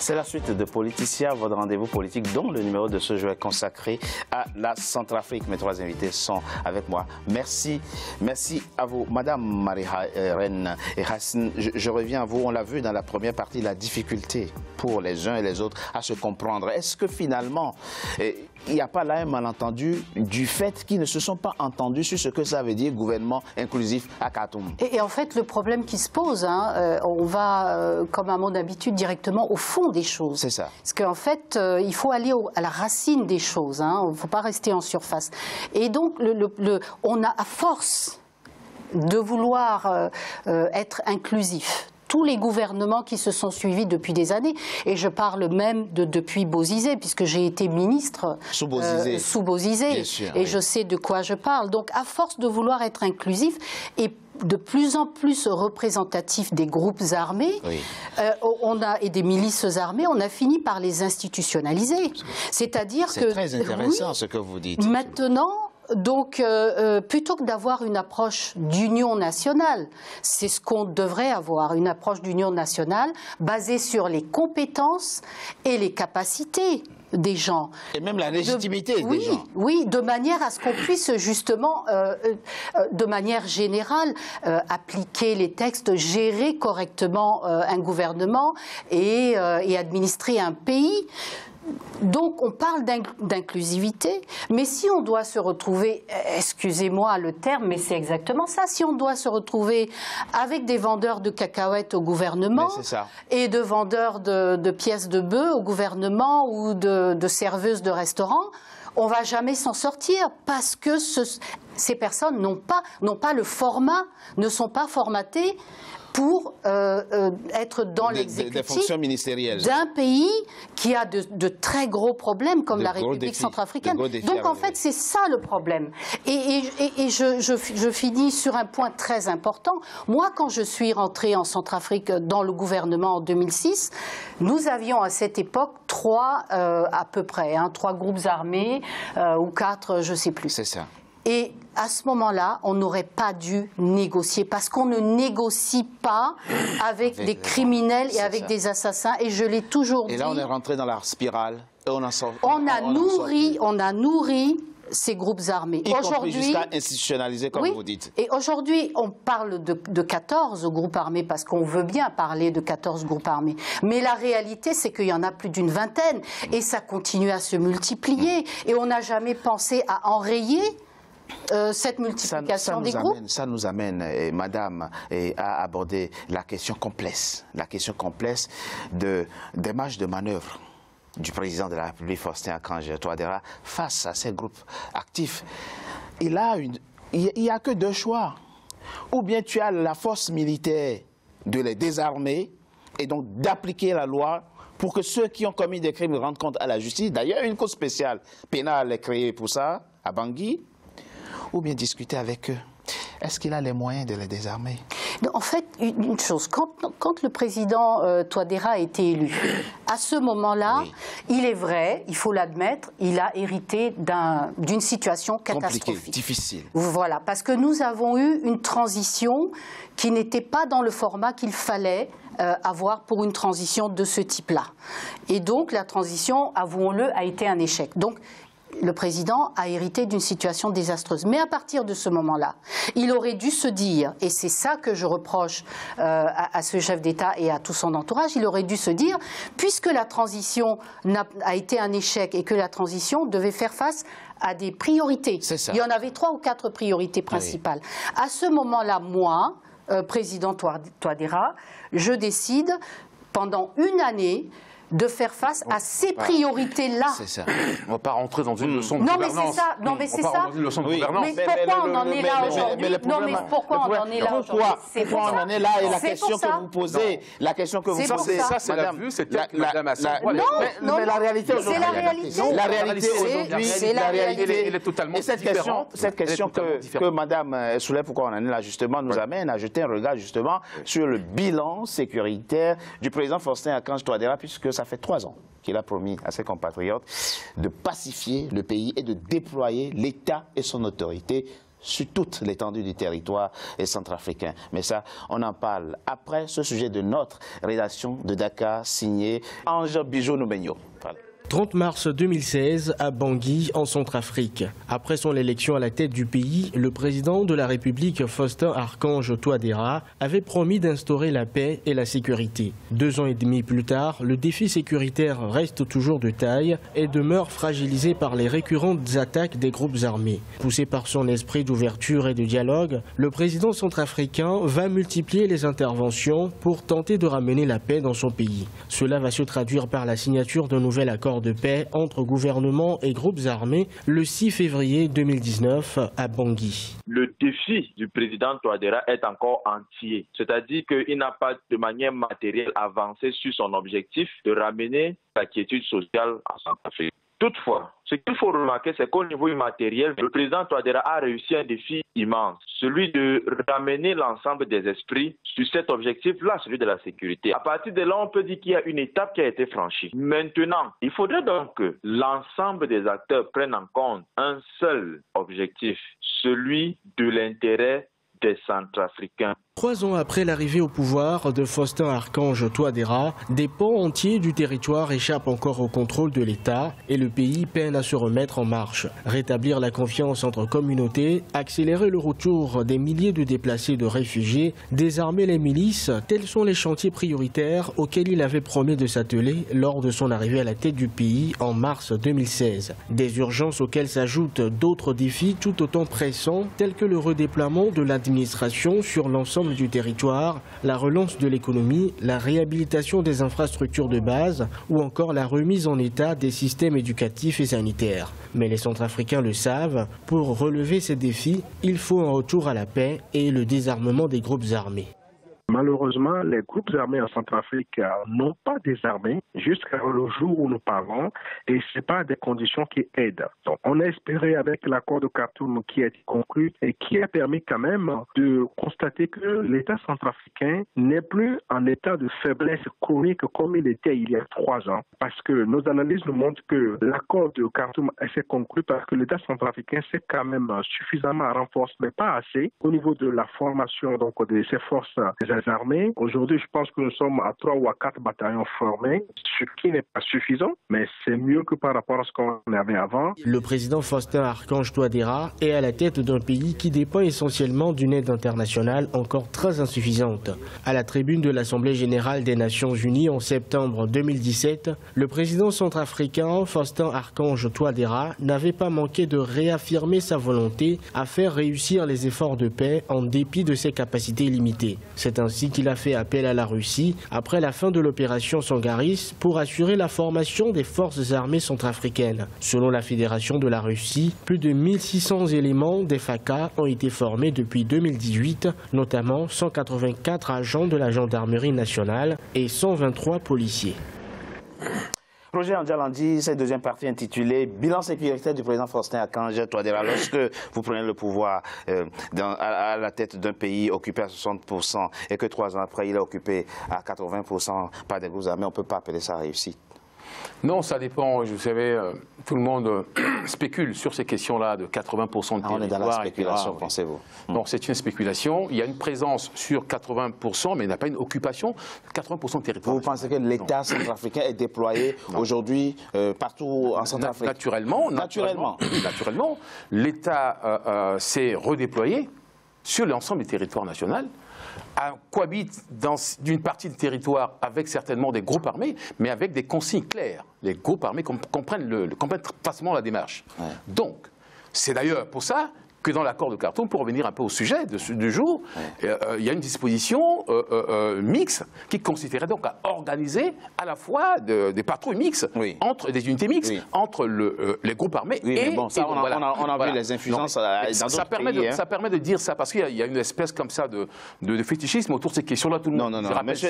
C'est la suite de Politicien, votre rendez-vous politique, dont le numéro de ce jour est consacré à la Centrafrique. Mes trois invités sont avec moi. Merci à vous. Madame Marie-Reine et Racine, je reviens à vous. On l'a vu dans la première partie, la difficulté pour les uns et les autres à se comprendre. Est-ce que finalement, il n'y a pas là un malentendu du fait qu'ils ne se sont pas entendus sur ce que ça veut dire gouvernement inclusif à Khartoum? Et en fait, le problème qui se pose, on va, comme à mon habitude, directement au fond des choses. C'est ça. Parce qu'en fait, il faut aller à la racine des choses. Il ne faut pas rester en surface. Et donc, on a, à force de vouloir être inclusif, tous les gouvernements qui se sont suivis depuis des années, et je parle même depuis Bozizé, puisque j'ai été ministre sous Bozizé, et oui, je sais de quoi je parle. Donc, à force de vouloir être inclusif et de plus en plus représentatif des groupes armés, oui, et des milices armées, on a fini par les institutionnaliser. C'est-à-dire que... C'est très intéressant, oui, ce que vous dites. Maintenant... Donc, plutôt que d'avoir une approche d'union nationale, c'est ce qu'on devrait avoir, une approche d'union nationale basée sur les compétences et les capacités des gens. Et même la légitimité des gens. Oui, de manière à ce qu'on puisse justement, de manière générale, appliquer les textes, gérer correctement un gouvernement et administrer un pays. Donc on parle d'inclusivité, mais si on doit se retrouver, excusez-moi le terme, mais c'est exactement ça, si on doit se retrouver avec des vendeurs de cacahuètes au gouvernement et de vendeurs de pièces de bœuf au gouvernement ou de serveuses de restaurants, on ne va jamais s'en sortir parce que ces personnes n'ont pas le format, ne sont pas formatées pour être dans l'exécutif d'un pays qui a de très gros problèmes comme la République centrafricaine. Donc en fait c'est ça le problème. Et je finis sur un point très important. Moi quand je suis rentrée en Centrafrique dans le gouvernement en 2006, nous avions à cette époque à peu près, 3 groupes armés ou 4, je ne sais plus. C'est ça. Et à ce moment-là, on n'aurait pas dû négocier, parce qu'on ne négocie pas avec des criminels et avec des assassins, et je l'ai toujours dit. Et là, on est rentré dans la spirale, et on en sort. On a nourri ces groupes armés. Aujourd'hui, jusqu'à institutionnaliser, comme vous dites. Et aujourd'hui, on parle de 14 groupes armés, parce qu'on veut bien parler de 14 groupes armés. Mais la réalité, c'est qu'il y en a plus d'une vingtaine, et ça continue à se multiplier, et on n'a jamais pensé à enrayer cette multiplication des groupes. Ça nous amène, madame, à aborder la question complexe des marges de manœuvre du président de la République, Faustin-Archange Touadéra, face à ces groupes actifs. Il n'y a que 2 choix. Ou bien tu as la force militaire de les désarmer et donc d'appliquer la loi pour que ceux qui ont commis des crimes rendent compte à la justice. D'ailleurs, une cour spéciale pénale est créée pour ça, à Bangui. Ou bien discuter avec eux. Est-ce qu'il a les moyens de les désarmer? En fait, une chose, quand le président Touadéra a été élu, à ce moment-là, il est vrai, il faut l'admettre, il a hérité d'une situation catastrophique. Compliquée, difficile. Voilà, parce que nous avons eu une transition qui n'était pas dans le format qu'il fallait avoir pour une transition de ce type-là. Et donc, la transition, avouons-le, a été un échec. Donc, le président a hérité d'une situation désastreuse. Mais à partir de ce moment-là, il aurait dû se dire, et c'est ça que je reproche à ce chef d'État et à tout son entourage, il aurait dû se dire, puisque la transition a été un échec et que la transition devait faire face à des priorités. Il y en avait 3 ou 4 priorités principales. Oui. À ce moment-là, moi, président Touadéra, je décide pendant une année de faire face à ces priorités-là. C'est ça. On ne va pas rentrer dans une leçon de gouvernance. Non, mais c'est ça. Mais pourquoi on en est là aujourd'hui? Non, mais pourquoi on en est là aujourd'hui? Pourquoi on en est là? Et la question que vous posez, la question que vous posez, ça, c'est la vue, c'est peut-être Madame Assad. Non, mais la réalité aujourd'hui. C'est la réalité. C'est la réalité. Elle est totalement différente. Cette question que Madame soulève, pourquoi on en est là, justement, nous amène à jeter un regard, justement, sur le bilan sécuritaire du président Faustin-Archange Touadéra, puisque ça fait 3 ans qu'il a promis à ses compatriotes de pacifier le pays et de déployer l'État et son autorité sur toute l'étendue du territoire centrafricain. Mais ça, on en parle après ce sujet de notre rédaction de Dakar, signé Ange Bijou-Noumenyo. 30 mars 2016 à Bangui, en Centrafrique. Après son élection à la tête du pays, le président de la République, Faustin Archange Touadéra, avait promis d'instaurer la paix et la sécurité. 2 ans et demi plus tard, le défi sécuritaire reste toujours de taille et demeure fragilisé par les récurrentes attaques des groupes armés. Poussé par son esprit d'ouverture et de dialogue, le président centrafricain va multiplier les interventions pour tenter de ramener la paix dans son pays. Cela va se traduire par la signature d'un nouvel accord de paix entre gouvernement et groupes armés le 6 février 2019 à Bangui. Le défi du président Touadéra est encore entier, c'est-à-dire qu'il n'a pas de manière matérielle avancé sur son objectif de ramener la quiétude sociale en Centrafrique. Toutefois, ce qu'il faut remarquer, c'est qu'au niveau immatériel, le président Touadéra a réussi un défi immense, celui de ramener l'ensemble des esprits sur cet objectif-là, celui de la sécurité. À partir de là, on peut dire qu'il y a une étape qui a été franchie. Maintenant, il faudrait donc que l'ensemble des acteurs prennent en compte un seul objectif, celui de l'intérêt des Centrafricains. 3 ans après l'arrivée au pouvoir de Faustin Archange Touadéra, des pans entiers du territoire échappent encore au contrôle de l'État et le pays peine à se remettre en marche. Rétablir la confiance entre communautés, accélérer le retour des milliers de déplacés de réfugiés, désarmer les milices, tels sont les chantiers prioritaires auxquels il avait promis de s'atteler lors de son arrivée à la tête du pays en mars 2016. Des urgences auxquelles s'ajoutent d'autres défis tout autant pressants, tels que le redéploiement de l'administration sur l'ensemble du territoire, la relance de l'économie, la réhabilitation des infrastructures de base ou encore la remise en état des systèmes éducatifs et sanitaires. Mais les Centrafricains le savent, pour relever ces défis, il faut un retour à la paix et le désarmement des groupes armés. Malheureusement, les groupes armés en Centrafrique n'ont pas désarmé jusqu'au jour où nous parlons et ce n'est pas des conditions qui aident. Donc, on a espéré avec l'accord de Khartoum qui a été conclu et qui a permis quand même de constater que l'État centrafricain n'est plus en état de faiblesse chronique comme il était il y a 3 ans. Parce que nos analyses nous montrent que l'accord de Khartoum s'est conclu parce que l'État centrafricain s'est quand même suffisamment renforcé, mais pas assez, au niveau de la formation donc, de ses forces armées. Aujourd'hui, je pense que nous sommes à 3 ou à 4 bataillons formés, ce qui n'est pas suffisant, mais c'est mieux que par rapport à ce qu'on avait avant. Le président Faustin Archange Touadéra est à la tête d'un pays qui dépend essentiellement d'une aide internationale encore très insuffisante. À la tribune de l'Assemblée générale des Nations unies en septembre 2017, le président centrafricain Faustin Archange Touadéra n'avait pas manqué de réaffirmer sa volonté à faire réussir les efforts de paix en dépit de ses capacités limitées. C'est ainsi qu'il a fait appel à la Russie après la fin de l'opération Sangaris pour assurer la formation des forces armées centrafricaines. Selon la Fédération de la Russie, plus de 1600 éléments des FACA ont été formés depuis 2018, notamment 184 agents de la gendarmerie nationale et 123 policiers. Roger Andjalandi, cette deuxième partie intitulée « Bilan sécuritaire du président Faustin Archange Touadéra ». Lorsque vous prenez le pouvoir à la tête d'un pays occupé à 60% et que 3 ans après, il est occupé à 80% par des groupes armés, on ne peut pas appeler ça réussite. Non, ça dépend. Vous savez, tout le monde spécule sur ces questions-là de 80% de territoire. On est dans la spéculation, pensez-vous? Non, c'est une spéculation. Il y a une présence sur 80%, mais il n'y a pas une occupation de 80% de territoire. Vous pensez que l'État centrafricain est déployé aujourd'hui partout en Centrafrique? Naturellement. L'État s'est redéployé sur l'ensemble du territoire national, cohabite d'une partie du territoire avec certainement des groupes armés, mais avec des consignes claires. Les groupes armés comprennent facilement la démarche. Ouais. Donc, c'est d'ailleurs pour ça que dans l'accord de Khartoum, pour revenir un peu au sujet du jour, il y a une disposition mixte qui consisterait donc à organiser à la fois des patrouilles mixtes, entre des unités mixtes, entre les groupes armés et... Bon, ça, on a vu les infusions dans d'autres pays. Ça permet de dire ça, parce qu'il y a une espèce comme ça de fétichisme autour de ces questions-là. Tout le monde Monsieur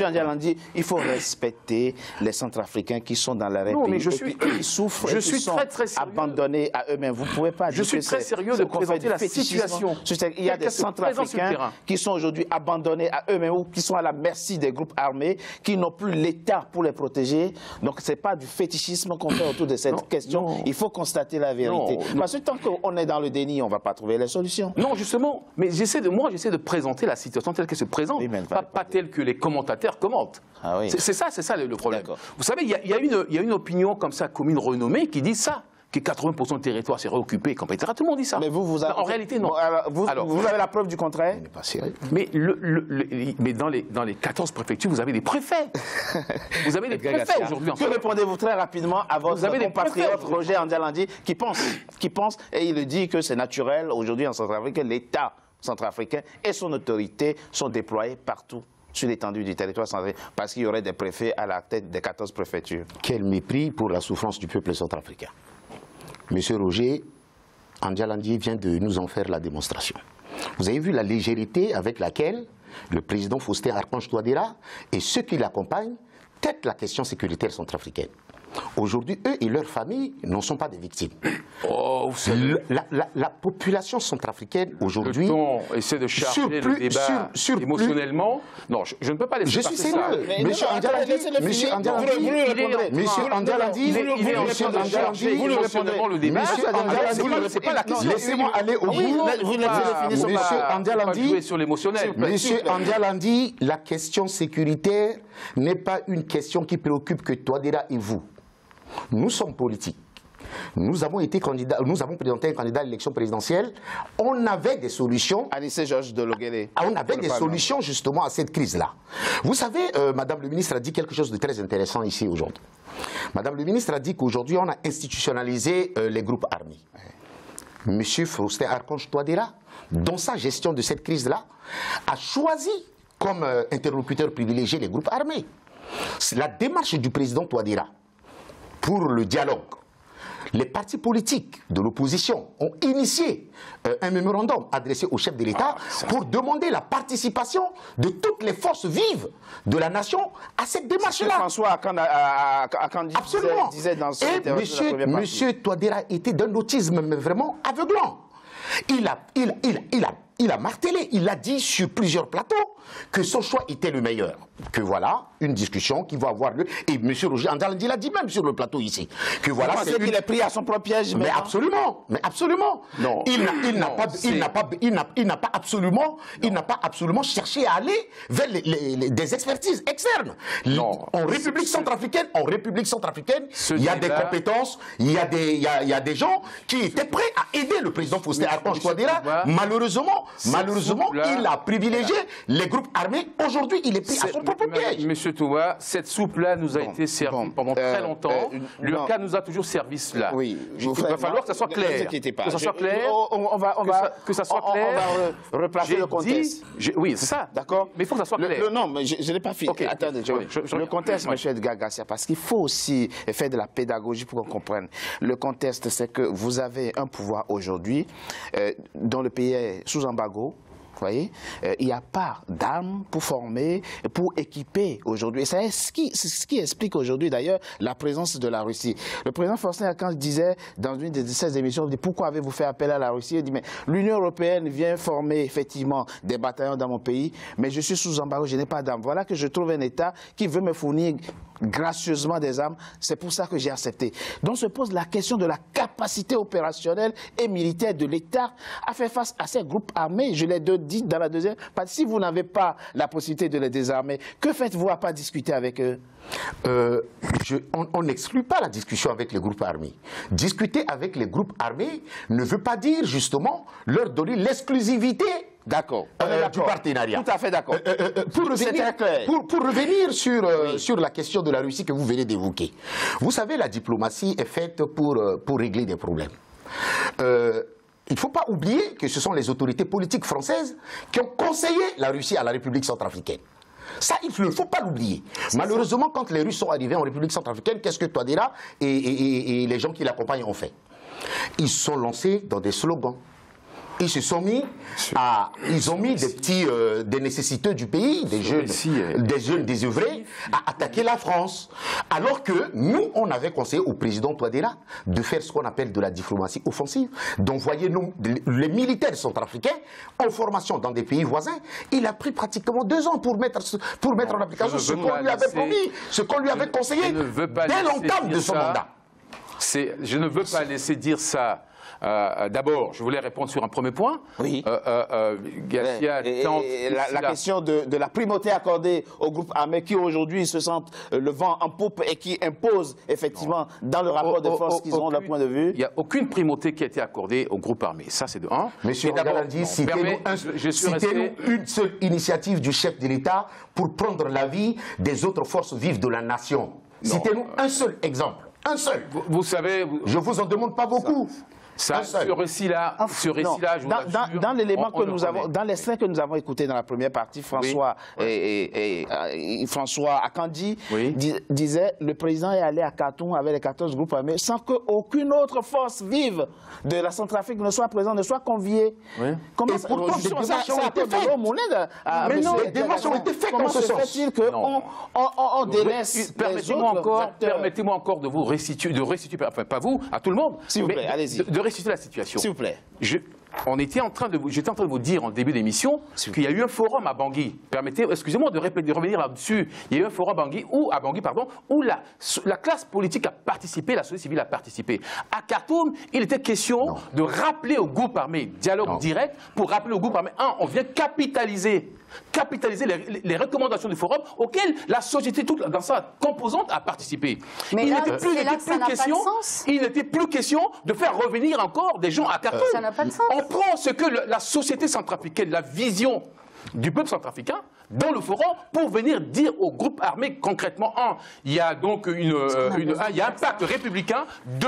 Andjalandi, il faut respecter les Centrafricains qui sont dans l'arrêt pays et qui souffrent, qui sont abandonnés à eux-mêmes. Vous ne pouvez pas dire que je suis très sérieux de qu'on fait du fétichisme. Il y a des Centrafricains qui sont aujourd'hui abandonnés à eux-mêmes ou qui sont à la merci des groupes armés, qui n'ont plus l'État pour les protéger. Donc ce n'est pas du fétichisme qu'on fait autour de cette question. Il faut constater la vérité. Parce que tant qu'on est dans le déni, on ne va pas trouver les solutions. Non, justement, mais j'essaie de présenter la situation telle qu'elle se présente, oui, pas telle que les commentateurs commentent. Ah oui. C'est ça le problème. Vous savez, il y a une opinion comme ça, commune renommée, qui dit ça, que 80% du territoire serait occupé, etc. Tout le monde dit ça. Mais en réalité, non. Vous avez la preuve du contraire? Pas sérieux. Mais dans les 14 préfectures, vous avez des préfets. Vous avez des préfets aujourd'hui. Que répondez-vous très rapidement à votre compatriote Roger Andialandi qui pense, et il dit que c'est naturel aujourd'hui en Centrafrique que l'État centrafricain et son autorité sont déployés partout sur l'étendue du territoire centrafricain, parce qu'il y aurait des préfets à la tête des 14 préfectures. Quel mépris pour la souffrance du peuple centrafricain. Monsieur Roger Andialandi vient de nous en faire la démonstration. Vous avez vu la légèreté avec laquelle le président Faustin Archange Touadéra et ceux qui l'accompagnent traitent la question sécuritaire centrafricaine. Aujourd'hui, eux et leurs familles n'en sont pas des victimes. Oh, la population centrafricaine aujourd'hui... Le ton essaie de charger le débat émotionnellement. Non, je ne peux pas laisser passer ça. Je suis sérieux. Monsieur Andialandi, vous le répondrez le débat. C'est pas la question. Laissez-moi aller au bout. Monsieur Andialandi, sur l'émotionnel. Monsieur Andialandi, la question sécuritaire n'est pas une question qui préoccupe que Touadéra et vous. Nous sommes politiques. Nous avons présenté un candidat à l'élection présidentielle. On avait des solutions. Anissé Georges de Logele. On avait des solutions justement à cette crise-là. Vous savez, Madame le ministre a dit quelque chose de très intéressant ici aujourd'hui. Madame le ministre a dit qu'aujourd'hui on a institutionnalisé les groupes armés. Monsieur Faustin Archange Touadéra, dans sa gestion de cette crise-là, a choisi comme interlocuteur privilégié les groupes armés. La démarche du président Touadéra pour le dialogue. Les partis politiques de l'opposition ont initié un mémorandum adressé au chef de l'État pour demander la participation de toutes les forces vives de la nation à cette démarche-là. François Akandi disait dans son intervention de la première partie. Monsieur Touadéra était d'un autisme vraiment aveuglant. Il a martelé, il a dit sur plusieurs plateaux que son choix était le meilleur. Que voilà, une discussion qui va avoir lieu. Et M. Roger Andialandi l'a dit même sur le plateau ici. Que voilà, c'est qu'il est pris à son propre piège. Mais absolument, mais absolument. Non. Il n'a pas absolument cherché à aller vers des expertises externes. Non. En République centrafricaine, il y a des compétences, il y a des gens qui étaient prêts à aider le président Faustin Archange Touadéra. Malheureusement, il a privilégié les groupes armés. Aujourd'hui, il est pris à son propre piège. Monsieur Touba, cette soupe-là nous a été servie pendant très longtemps. Le cas nous a toujours servi cela. Oui, il va falloir que ça soit clair. Ne vous inquiétez pas. Que ça soit clair. Que ça soit clair. On va replacer le contexte. Oui, c'est ça. D'accord. Mais il faut que ça soit clair. Non, mais je n'ai pas fini. Okay. Attendez, le contexte, M. Edgar Garcia, parce qu'il faut aussi faire de la pédagogie pour qu'on comprenne. Le contexte, c'est que vous avez un pouvoir aujourd'hui dont le pays est sous embargo. Vous voyez, il n'y a pas d'armes pour former, pour équiper aujourd'hui. Et c'est ce qui explique aujourd'hui d'ailleurs la présence de la Russie. Le président Faustin Archange disait dans une de ses émissions, il dit, pourquoi avez-vous fait appel à la Russie? Il dit, mais l'Union européenne vient former effectivement des bataillons dans mon pays, mais je suis sous embargo, je n'ai pas d'armes. Voilà que je trouve un État qui veut me fournir gracieusement des armes. C'est pour ça que j'ai accepté. Donc se pose la question de la capacité opérationnelle et militaire de l'État à faire face à ces groupes armés. Je l'ai dit dans la deuxième, parce que si vous n'avez pas la possibilité de les désarmer, que faites-vous à pas discuter avec eux? On n'exclut pas la discussion avec les groupes armés. Discuter avec les groupes armés ne veut pas dire justement leur donner l'exclusivité du partenariat. Tout à fait d'accord. Pour revenir sur la question de la Russie que vous venez d'évoquer. Vous savez, la diplomatie est faite pour régler des problèmes. Il ne faut pas oublier que ce sont les autorités politiques françaises qui ont conseillé la Russie à la République centrafricaine. Ça, il ne faut pas l'oublier. Malheureusement, quand les Russes sont arrivés en République centrafricaine, qu'est-ce que Touadéra et les gens qui l'accompagnent ont fait? Ils sont lancés dans des slogans. ils se sont mis à... Ils ont mis des nécessités du pays, des jeunes désœuvrés, à attaquer la France. Alors que nous, on avait conseillé au président Touadéra de faire ce qu'on appelle de la diplomatie offensive, d'envoyer les militaires centrafricains en formation dans des pays voisins. Il a pris pratiquement 2 ans pour mettre en application ce qu'on lui avait promis, ce qu'on lui avait conseillé dès l'entame de son mandat. Je ne veux pas laisser dire ça. D'abord, je voulais répondre sur un premier point. Oui. Garcia tente la question de la primauté accordée aux groupes armés qui aujourd'hui se sentent le vent en poupe et qui imposent effectivement dans le rapport de force qu'ils ont d'un point de vue. Il n'y a aucune primauté qui a été accordée aux groupes armés. Ça, c'est de 1. Monsieur Galandi, citez-nous une seule initiative du chef de l'État pour prendre l'avis des autres forces vives de la nation. Citez-nous un seul exemple. Un seul. Vous savez... Je ne vous en demande pas beaucoup. Ce récit-là, je vous assure, dans l'élément que nous avons, dans l'extrait que nous avons écouté dans la première partie, François François Akandi disait le président est allé à Khartoum avec les 14 groupes armés sans qu'aucune autre force vive de la Centrafrique ne soit présente, ne soit conviée. Comment ça a été fait? Mais non, les démarches ont été faites dans ce sens. Comment se fait-il qu'on délaisse Permettez-moi encore de vous restituer, enfin pas vous, à tout le monde, s'il vous plaît, allez-y. Restituer la situation. S'il vous plaît. J'étais en train de vous dire en début d'émission qu'il y a eu un forum à Bangui. Excusez-moi de revenir là-dessus. Il y a eu un forum à Bangui, où la classe politique a participé, la société civile a participé. À Khartoum, il était question de rappeler aux groupes armés, dialogue direct, pour rappeler aux groupes armés, on vient capitaliser les recommandations du forum auxquelles la société toute dans sa composante a participé. Mais il n'était plus question de faire revenir encore des gens à Khartoum. Ça n'a pas de sens. On prend ce que la société centrafricaine, la vision du peuple centrafricain dans le forum pour venir dire aux groupes armés concrètement, il y a donc il y a un pacte républicain, il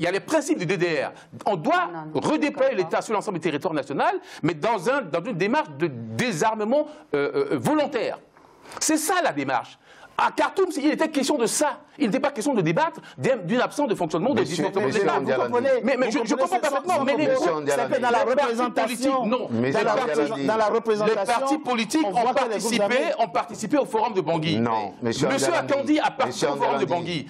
y a les principes du DDR. On doit redéployer l'État sur l'ensemble du territoire national, mais dans une démarche de désarmement volontaire. C'est ça la démarche. À Khartoum, il était question de ça. Il n'était pas question de débattre d'une absence de fonctionnement de dysfonctionnement de l'État. Mais je comprends parfaitement. Mais c'est que dans la représentation, dans la représentation, les partis politiques ont participé au forum de Bangui. Non, Monsieur Akandi a participé au forum de Bangui.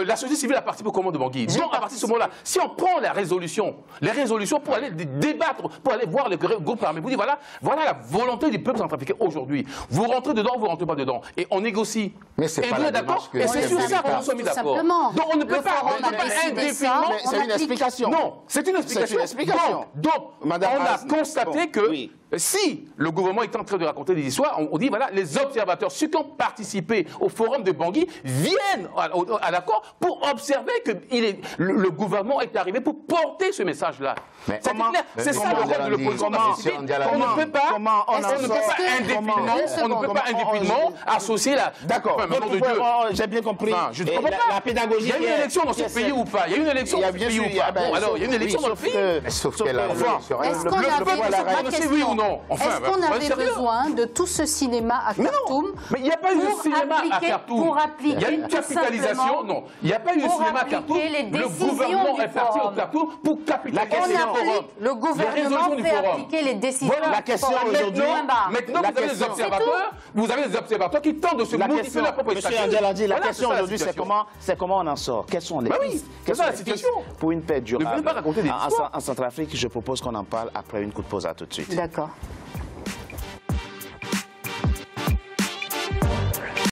La société civile a participé au forum de Bangui. Donc à partir de ce moment-là, si on prend les résolutions pour aller débattre, pour aller voir les groupes armés, vous dites voilà la volonté du peuple centrafricain aujourd'hui. Vous rentrez dedans, vous ne rentrez pas dedans, et on négocie. Mais c'est pas la démarche que... Et c'est sur ça qu'on soit mis d'accord. Donc on ne peut pas indéfiniment... C'est une explication. Non, c'est une explication. Donc, on a constaté que si le gouvernement est en train de raconter des histoires, on dit voilà, les observateurs, ceux qui ont participé au forum de Bangui, viennent à l'accord pour observer que le gouvernement est arrivé pour porter ce message-là. C'est ça le rôle de l'opposition. On ne peut pas indéfiniment associer la... D'accord, j'ai bien compris. Je ne comprends pas. La pédagogie... Il y a une élection dans ce pays ou pas? Il y a une élection dans ce pays ou pas? Bon, alors, il y a une élection dans le pays. Sauf qu'elle a... Est-ce qu'on avait besoin de tout ce cinéma à Khartoum? Mais il n'y a pas eu de cinéma à Khartoum. Il y a une capitalisation. Non, il n'y a pas eu de cinéma à Khartoum. Le gouvernement est parti au Khartoum pour capitaliser le forum. Le gouvernement fait appliquer les décisions. La question aujourd'hui... Maintenant, vous avez des observateurs qui tentent de se modifier la proposition. Monsieur Angeladi, la question aujourd'hui, c'est comment on en sort? Quelles sont les pistes? Quelle est la situation pour une paix durable? Ne venez pas raconter des histoires. En Centrafrique, je propose qu'on en parle après une coup de pause. À tout de suite. D'accord.